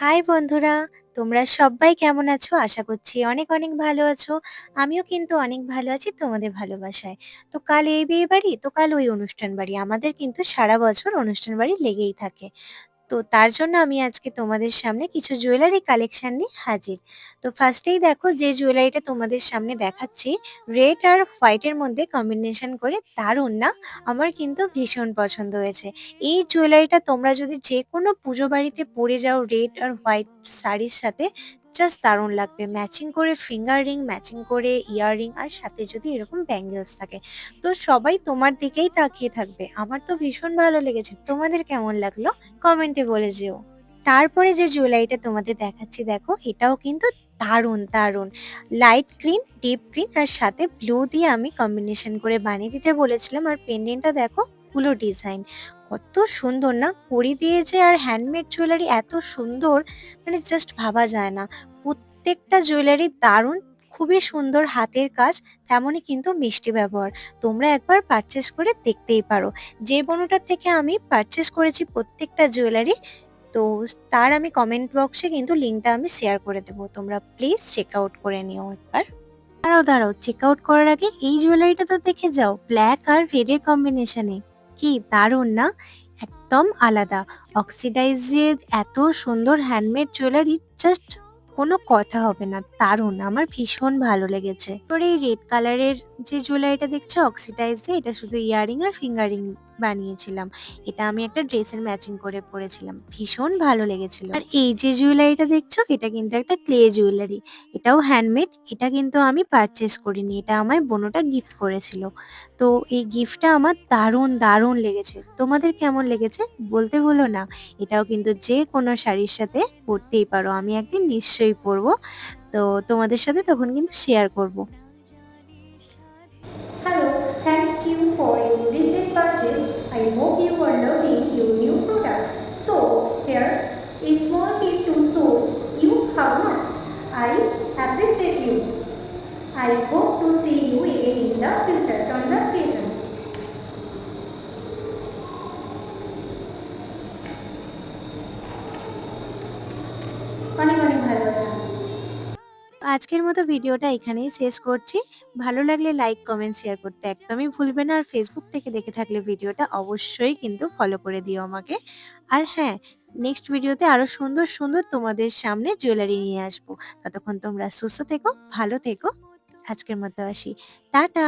High বন্ধুরা, তোমরা সবাই কেমন আছো? আশা করছি অনেক অনেক ভালো আছো। আমিও কিন্তু অনেক ভালো আছি তোমাদের ভালোবাসায়। তো কাল এই বিয়ে বাড়ি, তো কাল ওই অনুষ্ঠান বাড়ি। আমাদের কিন্তু সারা বছর অনুষ্ঠান বাড়ি লেগেই থাকে। তো তার জন্য আমি আজকে তোমাদের সামনে কিছু জুয়েলারি কালেকশন নিয়ে হাজির। তো ফার্স্টেই দেখো যে জুয়েলারিটা তোমাদের সামনে দেখাচ্ছি, রেড আর হোয়াইট এর মধ্যে কম্বিনেশন করে দারুণ না? আমার কিন্তু ভীষণ পছন্দ হয়েছে। এই জুয়েলারিটা তোমরা যদি যেকোনো পুজো বাড়িতে পরে যাও রেড আর হোয়াইট শাড়ির সাথে, জাস্ট দারুণ লাগবে। ম্যাচিং করে ফিঙ্গার রিং, ম্যাচিং করে ইয়াররিং আর সাথে যদি এরকম ব্যাঙ্গেলস থাকে, তো সবাই তোমার দিকেই তাকিয়ে থাকবে। আমার তো ভীষণ ভালো লেগেছে। তোমাদের কেমন লাগলো কমেন্টে বলে যেও। তারপরে যে জুয়েলারিটা তোমাদের দেখাচ্ছি দেখো, এটাও কিন্তু দারুণ দারুণ। লাইট গ্রিন, ডিপ গ্রিন আর সাথে ব্লু দিয়ে আমি কম্বিনেশন করে বানিয়ে দিতে বলেছিলাম। আর পেন্ডেন্টটা দেখো, ফুলো ডিজাইন, কত সুন্দর না? কড়ি দিয়েছে আর হ্যান্ডমেড জুয়েলারি এত সুন্দর, মানে জাস্ট ভাবা যায় না। প্রত্যেকটা জুয়েলারি দারুণ, খুবই সুন্দর হাতের কাজ, তেমনই কিন্তু মিষ্টি ব্যবহার। তোমরা একবার পারচেস করে দেখতেই পারো। যে বনুটার থেকে আমি পারচেস করেছি প্রত্যেকটা জুয়েলারি, তো তার আমি কমেন্ট বক্সে কিন্তু লিঙ্কটা আমি শেয়ার করে দেবো। তোমরা প্লিজ চেক আউট করে নিও একবার। দাঁড়াও দাঁড়াও, চেক আউট করার আগে এই জুয়েলারিটা তো দেখে যাও, ব্ল্যাক আর রেড এর কম্বিনেশনে। কি দারুণ না? একদম আলাদা। অক্সিডাইজের এত সুন্দর হ্যান্ডমেড জুয়েলারি, জাস্ট কোনো কথা হবে না। দারুণ, আমার ভীষণ ভালো লেগেছে। পরে এই রেড কালারের যে জুয়েলারিটা দেখছো অক্সিডাইজ দিয়ে, এটা শুধু ইয়ারিং আর ফিঙ্গারিং বানিয়েছিলাম। এটা আমি একটা ড্রেসের ম্যাচিং করে পরেছিলাম, ভীষণ ভালো লেগেছিল। আর এই যে জুয়েলারিটা দেখছো, এটা কিন্তু একটা ক্লে জুয়েলারি, এটাও হ্যান্ডমেড। এটা কিন্তু আমি পারচেস করিনি, এটা আমায় বোনটা গিফট করেছিল। তো এই গিফটটা আমার দারুণ দারুণ লেগেছে। তোমাদের কেমন লেগেছে বলতে ভুলো না। এটাও কিন্তু যে কোনো শাড়ির সাথে পরতেই পারো, আমি একদিন নিশ্চয়ই পরবো। তো তোমাদের সাথে তখন কিন্তু শেয়ার করব। Hello, thank you for your recent purchase. I hope you are loving your new product. So, here's a small gift to show you how much I appreciate you. I hope to see you again in the future. Congratulations. অনেক অনেক ভালোবাসা। আজকের মতো ভিডিওটা এখানেই শেষ করছি। ভালো লাগলে লাইক, কমেন্ট, শেয়ার করতে একদমই ভুলবে না। আর ফেসবুক থেকে দেখে থাকলে ভিডিওটা অবশ্যই কিন্তু ফলো করে দিও আমাকে। আর হ্যাঁ, নেক্সট ভিডিওতে আরো সুন্দর সুন্দর তোমাদের সামনে জুয়েলারি নিয়ে আসবো। ততক্ষণ তোমরা সুস্থ থেকো, ভালো থেকো। আজকের মতো আসি। টাটা।